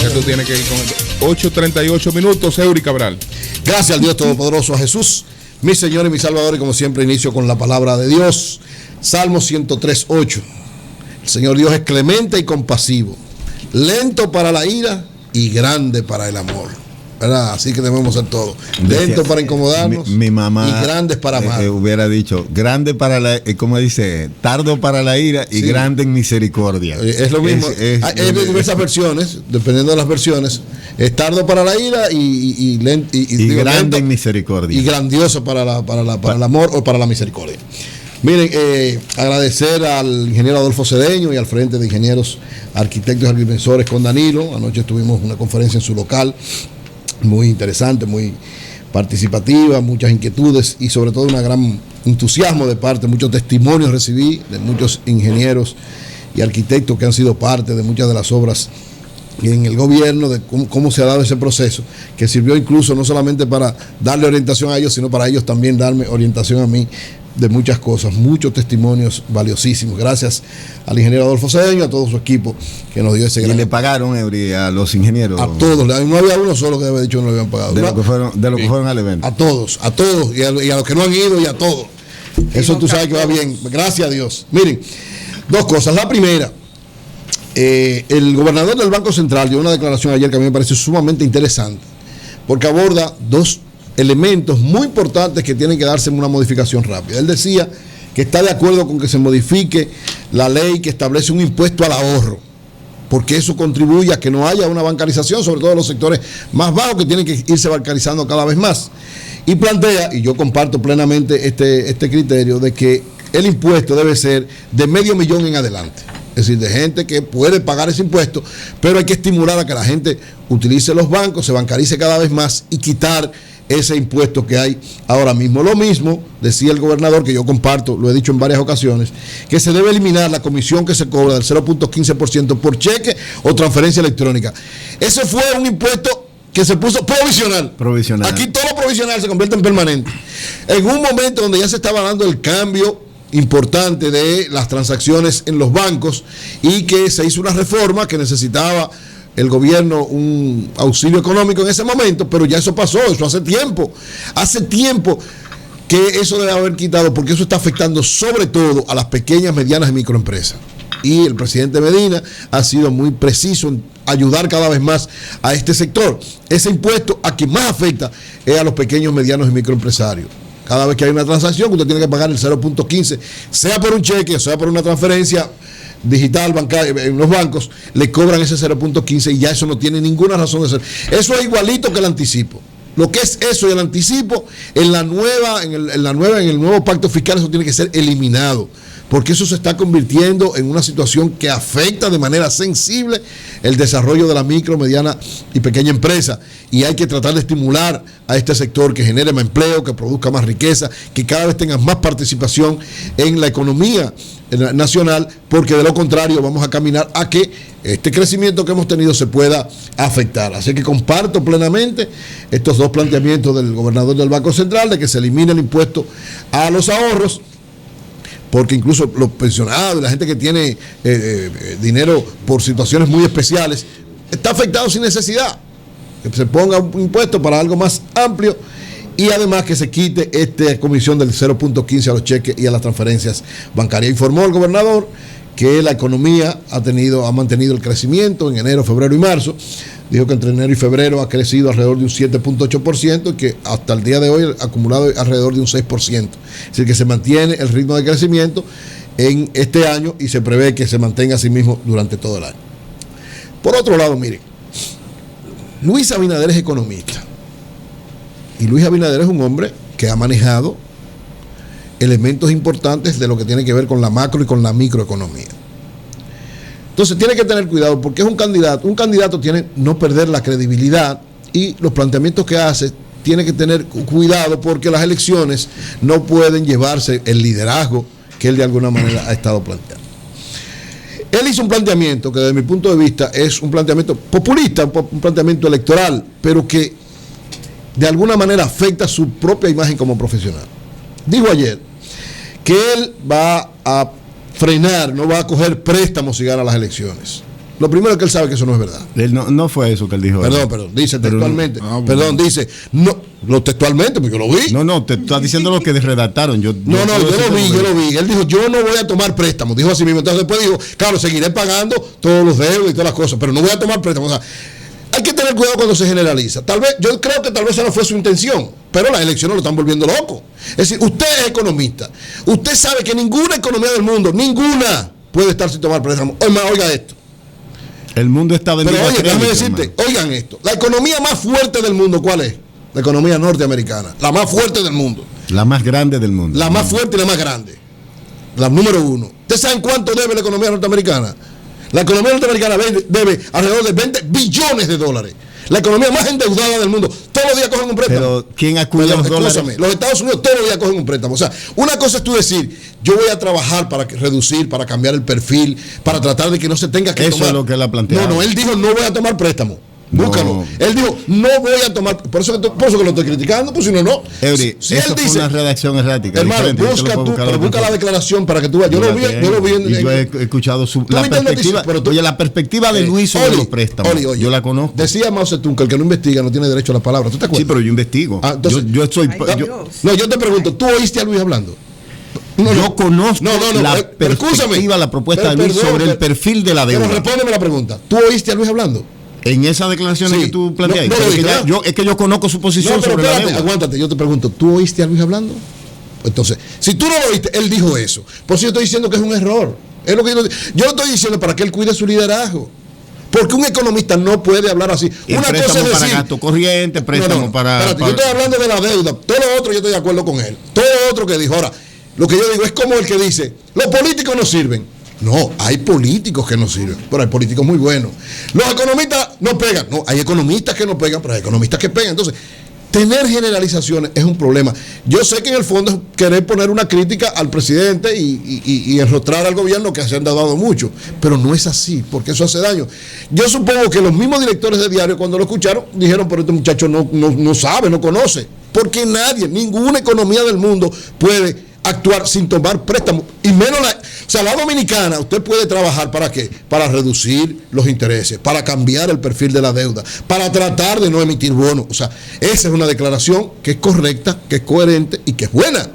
Jesús tiene que ir con 8:38 minutos. Eury Cabral. Gracias al Dios Todopoderoso, a Jesús, mi Señor y mi Salvador, y como siempre inicio con la palabra de Dios. Salmo 103:8. El Señor Dios es clemente y compasivo, lento para la ira y grande para el amor. ¿Verdad? Así que debemos ser todos. Lento para incomodarnos, mi mamá, y grandes para amar. Hubiera dicho, grande para la, como dice, tardo para la ira y grande en misericordia. Es lo mismo. Hay diversas versiones, dependiendo de las versiones. Es tardo para la ira y grande en misericordia. Y grandioso para el amor o para la misericordia. Miren, agradecer al ingeniero Adolfo Cedeño y al Frente de Ingenieros, Arquitectos y Agrimensores con Danilo. Anoche tuvimos una conferencia en su local, muy interesante, muy participativa, muchas inquietudes y sobre todo un gran entusiasmo de parte, muchos testimonios recibí de muchos ingenieros y arquitectos que han sido parte de muchas de las obras en el gobierno, de cómo se ha dado ese proceso, que sirvió incluso no solamente para darle orientación a ellos, sino para ellos también darme orientación a mí de muchas cosas, muchos testimonios valiosísimos. Gracias al ingeniero Adolfo Cedeño, a todo su equipo que nos dio ese gran... ¿Y le pagaron, Eury, a los ingenieros? A todos, no había uno solo que había dicho que no le habían pagado. De lo que fueron al evento. A todos, y a los que no han ido y a todos. Eso tú sabes que va bien, gracias a Dios. Miren, dos cosas. La primera, el gobernador del Banco Central dio una declaración ayer que a mí me pareció sumamente interesante, porque aborda dos elementos muy importantes que tienen que darse en una modificación rápida. Él decía que está de acuerdo con que se modifique la ley que establece un impuesto al ahorro, porque eso contribuye a que no haya una bancarización, sobre todo en los sectores más bajos que tienen que irse bancarizando cada vez más. Y plantea, y yo comparto plenamente este criterio, de que el impuesto debe ser de $500,000 en adelante. Es decir, de gente que puede pagar ese impuesto, pero hay que estimular a que la gente utilice los bancos, se bancarice cada vez más y quitar ese impuesto que hay ahora mismo. Lo mismo decía el gobernador, que yo comparto, lo he dicho en varias ocasiones, que se debe eliminar la comisión que se cobra del 0.15% por cheque o transferencia electrónica. Ese fue un impuesto que se puso provisional. Aquí todo lo provisional se convierte en permanente. En un momento donde ya se estaba dando el cambio importante de las transacciones en los bancos y que se hizo una reforma que necesitaba el gobierno un auxilio económico en ese momento, pero ya eso pasó, eso hace tiempo que eso debe haber quitado, porque eso está afectando sobre todo a las pequeñas, medianas y microempresas. Y el presidente Medina ha sido muy preciso en ayudar cada vez más a este sector. Ese impuesto a quien más afecta es a los pequeños, medianos y microempresarios. Cada vez que hay una transacción, usted tiene que pagar el 0.15, sea por un cheque, sea por una transferencia digital bancaria en los bancos, le cobran ese 0.15 y ya eso no tiene ninguna razón de ser. Eso es igualito que el anticipo. Lo que es eso y el anticipo, en el nuevo pacto fiscal, eso tiene que ser eliminado, porque eso se está convirtiendo en una situación que afecta de manera sensible el desarrollo de la micro, mediana y pequeña empresa, y hay que tratar de estimular a este sector que genere más empleo, que produzca más riqueza, que cada vez tenga más participación en la economía nacional, porque de lo contrario vamos a caminar a que este crecimiento que hemos tenido se pueda afectar. Así que comparto plenamente estos dos planteamientos del gobernador del Banco Central, de que se elimine el impuesto a los ahorros, porque incluso los pensionados y la gente que tiene dinero por situaciones muy especiales está afectado sin necesidad. Que se ponga un impuesto para algo más amplio y además que se quite esta comisión del 0.15 a los cheques y a las transferencias bancarias. Informó el gobernador que la economía ha mantenido el crecimiento en enero, febrero y marzo. Dijo que entre enero y febrero ha crecido alrededor de un 7.8% y que hasta el día de hoy ha acumulado alrededor de un 6%. Es decir, que se mantiene el ritmo de crecimiento en este año y se prevé que se mantenga así mismo durante todo el año. Por otro lado, miren, Luis Abinader es economista. Y Luis Abinader es un hombre que ha manejado elementos importantes de lo que tiene que ver con la macro y con la microeconomía. Entonces tiene que tener cuidado porque es un candidato. Un candidato tiene no perder la credibilidad y los planteamientos que hace tiene que tener cuidado porque las elecciones no pueden llevarse el liderazgo que él de alguna manera ha estado planteando. Él hizo un planteamiento que desde mi punto de vista es un planteamiento populista, un planteamiento electoral, pero que de alguna manera afecta su propia imagen como profesional. Dijo ayer que él va a frenar, no va a coger préstamos si gana las elecciones. Lo primero es que él sabe que eso no es verdad. Él no fue eso que él dijo. Perdón, dice textualmente. Dice, no, lo textualmente, porque yo lo vi. No, te estás diciendo lo que redactaron. Yo lo vi. Él dijo, yo no voy a tomar préstamos. Dijo así mismo. Entonces después dijo, claro, seguiré pagando todos los deudos y todas las cosas, pero no voy a tomar préstamos. O sea, hay que tener cuidado cuando se generaliza. Yo creo que tal vez esa no fue su intención, pero las elecciones lo están volviendo loco. Es decir, usted es economista. Usted sabe que ninguna economía del mundo, ninguna, puede estar sin tomar préstamos. Oiga esto. El mundo está vendido. Pero oye, déjame decirte, oigan esto. La economía más fuerte del mundo, ¿cuál es? La economía norteamericana. La más fuerte del mundo. La más grande del mundo. La más fuerte y la más grande. La número uno. ¿Ustedes saben cuánto debe la economía norteamericana? La economía norteamericana debe alrededor de 20 billones de dólares. La economía más endeudada del mundo. Todos los días cogen un préstamo. Pero ¿quién acude a los dólares? Los Estados Unidos todos los días cogen un préstamo. O sea, una cosa es tú decir, yo voy a trabajar para reducir, para cambiar el perfil, para tratar de que no se tenga que tomar. Eso es lo que él ha planteado. No, él dijo, no voy a tomar préstamo. Búscalo. No. Él dijo, no voy a tomar. Por eso que lo estoy criticando, pues si no. Eury, si eso él dice, fue una redacción errática. Hermano, busca la declaración para que tú veas. Yo lo vi yo he escuchado la perspectiva. La perspectiva de Luis sobre los préstamos. Yo la conozco. Decía Mao Zedong que el que no investiga no tiene derecho a la palabra. ¿Tú te acuerdas? Sí, pero yo investigo. Yo te pregunto, ¿tú oíste a Luis hablando? Yo conozco la perspectiva, la propuesta de Luis sobre el perfil de la deuda. Pero respóndeme la pregunta. ¿Tú oíste a Luis hablando? En esas declaraciones que tú planteas, es que yo conozco su posición sobre la deuda. Aguántate, yo te pregunto, ¿tú oíste a Luis hablando? Entonces, si tú no lo oíste, él dijo eso. Por eso yo estoy diciendo que es un error. Es lo que yo estoy diciendo para que él cuide su liderazgo. Porque un economista no puede hablar así. Una cosa es decir, para gasto corriente, préstamo para... Espérate, yo estoy hablando de la deuda. Todo lo otro yo estoy de acuerdo con él. Todo lo otro que dijo. Ahora, lo que yo digo es como el que dice, los políticos no sirven. No, hay políticos que no sirven, pero hay políticos muy buenos. Los economistas no pegan. No, hay economistas que no pegan, pero hay economistas que pegan. Entonces, tener generalizaciones es un problema. Yo sé que en el fondo es querer poner una crítica al presidente y enrostrar al gobierno que se han dado mucho, pero no es así, porque eso hace daño. Yo supongo que los mismos directores de diario, cuando lo escucharon, dijeron, pero este muchacho no sabe, no conoce. Porque ninguna economía del mundo puede actuar sin tomar préstamos, y menos la dominicana. Usted puede trabajar ¿para qué? Para reducir los intereses, para cambiar el perfil de la deuda, para tratar de no emitir bonos. O sea, esa es una declaración que es correcta, que es coherente y que es buena.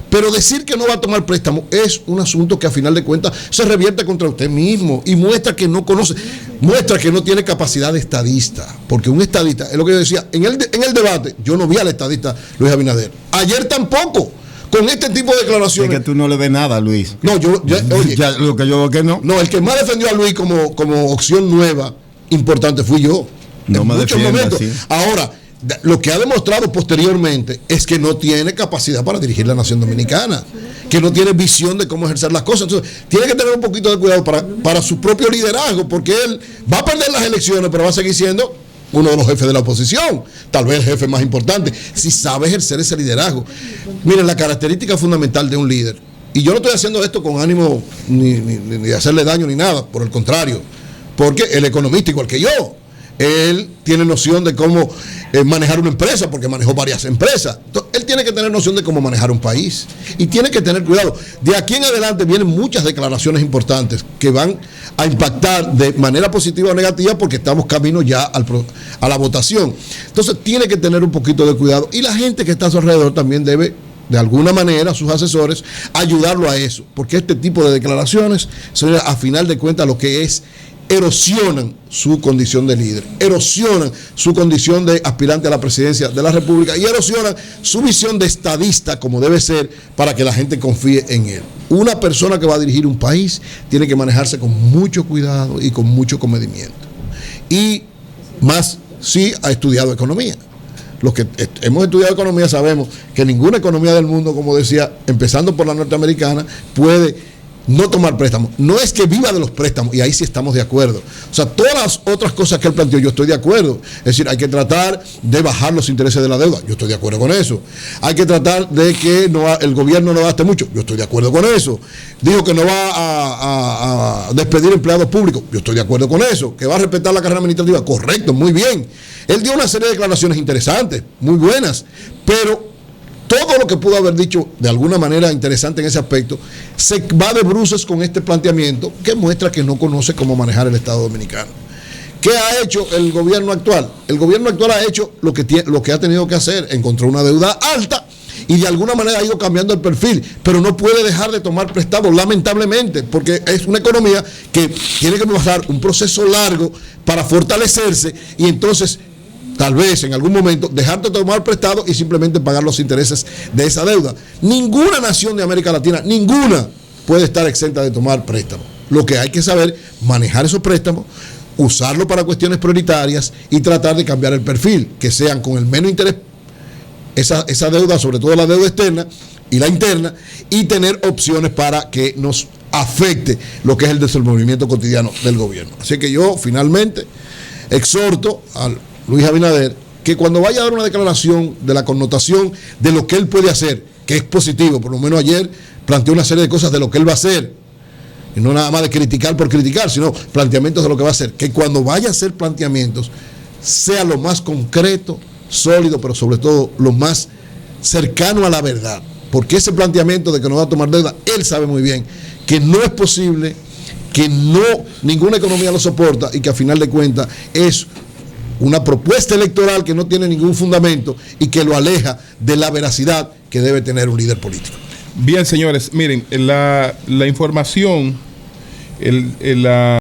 Pero decir que no va a tomar préstamo es un asunto que a final de cuentas se revierte contra usted mismo y muestra que no conoce, muestra que no tiene capacidad de estadista. Porque un estadista, es lo que yo decía, en el debate, yo no vi al estadista Luis Abinader. Ayer tampoco. Con este tipo de declaraciones. Es que tú no le ves nada a Luis. No, oye, ya, lo que yo veo que no. No, el que más defendió a Luis como opción nueva, importante, fui yo. No en me muchos momentos. Así. Ahora, lo que ha demostrado posteriormente es que no tiene capacidad para dirigir la nación dominicana, que no tiene visión de cómo ejercer las cosas. Entonces, tiene que tener un poquito de cuidado para su propio liderazgo, porque él va a perder las elecciones, pero va a seguir siendo uno de los jefes de la oposición, tal vez el jefe más importante, si sabe ejercer ese liderazgo. Miren, la característica fundamental de un líder, y yo no estoy haciendo esto con ánimo ni de hacerle daño ni nada, por el contrario, porque el economista, igual que yo, él tiene noción de cómo manejar una empresa, porque manejó varias empresas. Entonces, él tiene que tener noción de cómo manejar un país y tiene que tener cuidado. De aquí en adelante vienen muchas declaraciones importantes que van a impactar de manera positiva o negativa, porque estamos camino ya a la votación. Entonces tiene que tener un poquito de cuidado, y la gente que está a su alrededor también debe, de alguna manera, sus asesores, ayudarlo a eso, porque este tipo de declaraciones, a final de cuentas, lo que es, erosionan su condición de líder, erosionan su condición de aspirante a la presidencia de la República y erosionan su visión de estadista, como debe ser, para que la gente confíe en él. Una persona que va a dirigir un país tiene que manejarse con mucho cuidado y con mucho comedimiento. Y más si ha estudiado economía. Los que hemos estudiado economía sabemos que ninguna economía del mundo, como decía, empezando por la norteamericana, puede no tomar préstamos. No es que viva de los préstamos, y ahí sí estamos de acuerdo. O sea, todas las otras cosas que él planteó, yo estoy de acuerdo. Es decir, hay que tratar de bajar los intereses de la deuda. Yo estoy de acuerdo con eso. Hay que tratar de que el gobierno no gaste mucho. Yo estoy de acuerdo con eso. Dijo que no va a despedir empleados públicos. Yo estoy de acuerdo con eso. Que va a respetar la carrera administrativa. Correcto, muy bien. Él dio una serie de declaraciones interesantes, muy buenas, pero todo lo que pudo haber dicho de alguna manera interesante en ese aspecto, se va de bruces con este planteamiento que muestra que no conoce cómo manejar el Estado Dominicano. ¿Qué ha hecho el gobierno actual? El gobierno actual ha hecho lo que ha tenido que hacer. Encontró una deuda alta y de alguna manera ha ido cambiando el perfil, pero no puede dejar de tomar prestado, lamentablemente, porque es una economía que tiene que pasar un proceso largo para fortalecerse y entonces tal vez en algún momento dejar de tomar prestado y simplemente pagar los intereses de esa deuda. Ninguna nación de América Latina, ninguna, puede estar exenta de tomar préstamos. Lo que hay que saber, manejar esos préstamos, usarlo para cuestiones prioritarias y tratar de cambiar el perfil, que sean con el menos interés esa deuda, sobre todo la deuda externa y la interna, y tener opciones para que nos afecte lo que es el desenvolvimiento cotidiano del gobierno. Así que yo finalmente exhorto a Luis Abinader que cuando vaya a dar una declaración de la connotación de lo que él puede hacer, que es positivo, por lo menos ayer planteó una serie de cosas de lo que él va a hacer, y no nada más de criticar por criticar, sino planteamientos de lo que va a hacer, que cuando vaya a hacer planteamientos sea lo más concreto, sólido, pero sobre todo lo más cercano a la verdad, porque ese planteamiento de que no va a tomar deuda, él sabe muy bien que no es posible, que ninguna economía lo soporta y que a final de cuentas es una propuesta electoral que no tiene ningún fundamento y que lo aleja de la veracidad que debe tener un líder político. Bien, señores, miren, la información, la